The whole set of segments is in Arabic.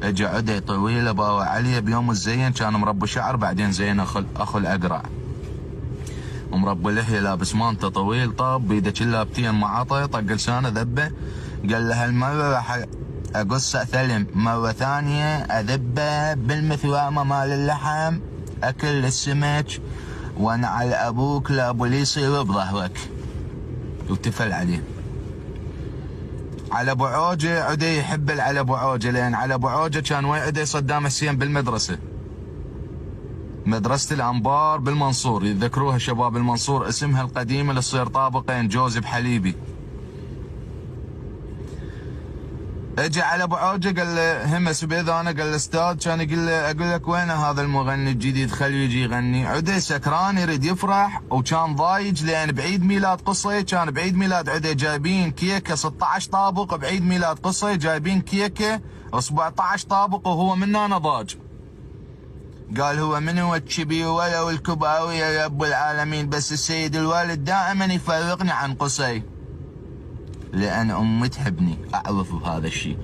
اجى عدي طويل باوع عليه بيوم الزين، كان مربي شعر بعدين زين اخو الاقرع، ومربي لحيه لابس مانته طويل، طاب بيده كلابتين معطي، طق لسانه ذبه. قال له هالمره راح اقص ثلم، مره ثانيه اذبه بالمثوامه مال اللحم، اكل السمك، وانا على ابوك لابو لي يصير بظهرك. وتفل عليه. على ابو عوجه عدي يحب على ابو عوجه، لان على ابو عوجه كان ويا عدي صدام حسين بالمدرسه، مدرسه الانبار بالمنصور، يتذكروها شباب المنصور، اسمها القديمه اللي تصير طابقين، جوزب حليبي. اجى على ابو عوجه قال له همس باذانه، قال له استاذ، كان يقول له اقول لك وين هذا المغني الجديد خليه يجي يغني. عدي سكران يريد يفرح، وكان ضايج لان بعيد ميلاد قصي، كان بعيد ميلاد عدي جايبين كيكه 16 طابق، بعيد ميلاد قصي جايبين كيكه 17 طابق، وهو من هنا ضاج. قال هو من هو الشبي ولو الكباوي يا رب العالمين، بس السيد الوالد دائما يفرقني عن قصي، لأن أمي تحبني، أعرف بهذا الشيء،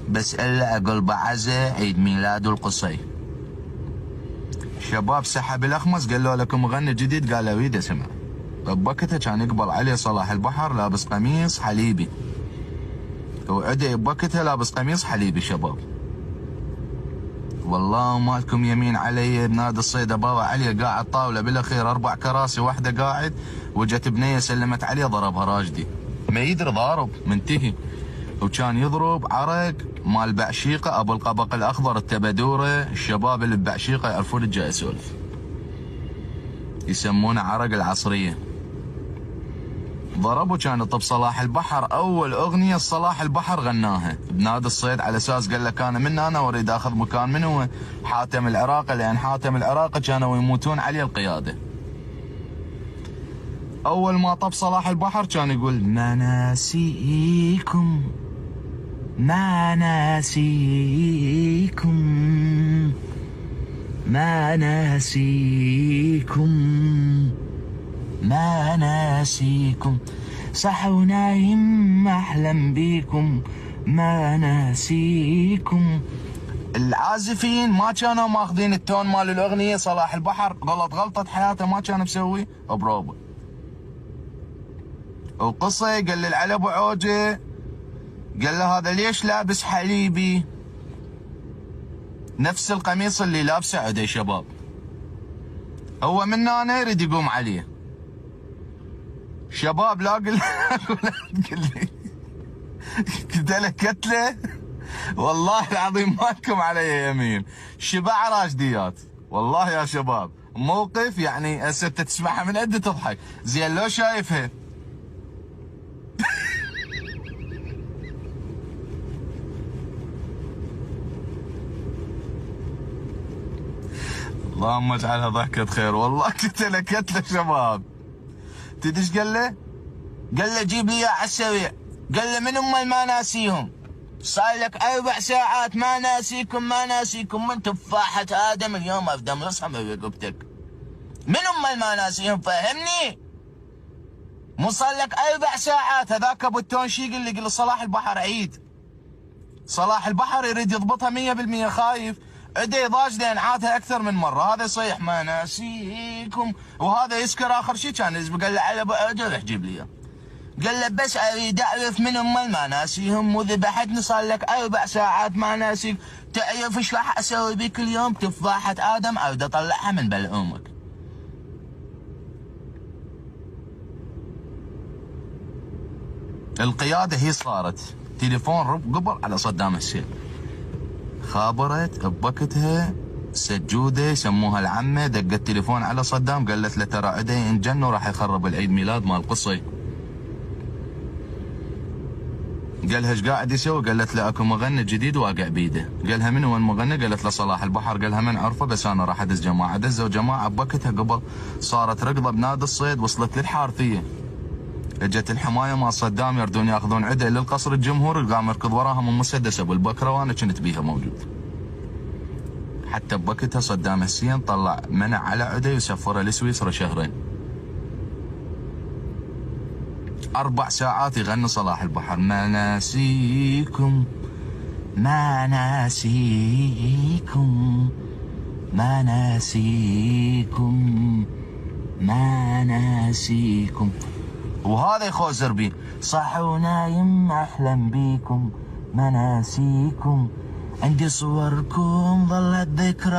بس إلا أقول بعزة عيد ميلاد القصي. شباب سحب الأخمس، قال له لكم مغني جديد، قال له أريد أسمع. بوقتها كان يقبل عليه صلاح البحر لابس قميص حليبي، وعدي بوقتها لابس قميص حليبي. شباب والله مالكم يمين علي، بنادي الصيد باوع علي قاعد طاوله، بالاخير 4 كراسي واحده قاعد، وجت بنيه سلمت عليه ضربها راجدي، ما يدري ضارب منتهي، وكان يضرب عرق مال بعشيقه ابو القبق الاخضر التبدوره. الشباب اللي ببعشيقه يعرفون الجاي اسولف، يسمونه عرق العصريه. ضربوا كانت بصلاح البحر، اول اغنيه صلاح البحر غناها بنادي الصيد، على اساس قال لك انا من انا واريد اخذ مكان من هو حاتم العراقي، لان حاتم العراقي كانوا يموتون عليه القياده. اول ما طب صلاح البحر كان يقول ما ناسيكم ما ناسيكم ما ناسيكم ما ناسيكم، صح ونايم احلم بيكم ما ناسيكم. العازفين ما كانوا ماخذين التون مال الاغنيه، صلاح البحر غلط غلطه حياته ما كان مسوي بروبه. وقصي قال لي على ابو عوجه، قال له هذا ليش لابس حليبي نفس القميص اللي لابسه عدي. شباب هو من هنا يريد يقوم عليه. شباب لا قل لي قلت له كتله والله العظيم مالكم علي يمين، شبع راشديات والله يا شباب. موقف يعني هسه تسمعها من عده تضحك، زين لو شايفها اللهم اجعلها ضحكة خير. والله كتله كتله شباب. تدري ايش قال له؟ قال له جيب لي اياه على السريع. قال له من امال ما ناسيهم؟ صار لك 4 ساعات ما ناسيكم ما ناسيكم، من تفاحة ادم اليوم افدم راسها من رقبتك. من امال ما ناسيهم فهمني؟ مو صار لك 4 ساعات. هذاك ابو التونشيق اللي قال صلاح البحر عيد. صلاح البحر يريد يضبطها 100%، خايف عدي ضاج لان عادها اكثر من مره. هذا يصيح ما ناسيكم، وهذا يسكر اخر شيء كان يزبق. قال له على ابو عوجه روح جيب لي. قال له بس اريد اعرف من امال ما ناسيهم، مو ذبحتني صار لك 4 ساعات ما ناسيك. تعرف ايش راح اسوي بك اليوم؟ تفاحه ادم اريد اطلعها من بل امك. القياده هي صارت تليفون قبل على صدام حسين، خابرت بوقتها سجوده يسموها العمه، دقت تليفون على صدام قالت له ترى عدي انجن وراح يخرب العيد ميلاد مال قصي. قالها ايش قاعد يسوي؟ قالت له اكو مغني جديد واقع بيده. قالها من هو المغني؟ قالت له صلاح البحر. قالها من عرفه؟ بس انا راح ادز جماعه. دزوا جماعه بوقتها قبل صارت ركضه بنادي الصيد، وصلت للحارثيه. اجت الحمايه مال صدام يردون ياخذون عدي للقصر الجمهوري، قام يركض وراهم المسدس ابو البكره، وانا كنت بيها موجود. حتى بوقتها صدام حسين طلع منع على عدي وسفره لسويسرا 2 شهر. 4 ساعات يغني صلاح البحر ما ناسيكم ما ناسيكم ما ناسيكم ما ناسيكم. وهذا يخوزر بي صح ونايم أحلم بيكم ما ناسيكم. عندي صوركم ظلت ذكرى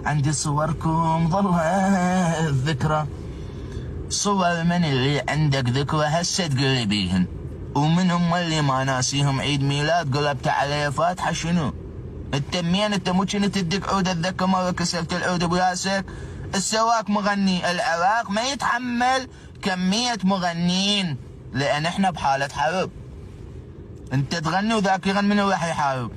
عندي صوركم ظلت ذكرى. صور من اللي عندك ذكرى هسه تقلي بيهن، ومنهم اللي ما ناسيهم عيد ميلاد قلبت عليه فاتحة. شنو انت منين؟ انت مو كنت تدق عود؟ اتذكر مرة كسرت العود براسك. السواك مغني العراق ما يتحمل كمية مغنيين، لان احنا بحالة حرب. انت تغني وذاك يغني، منو راح يحارب؟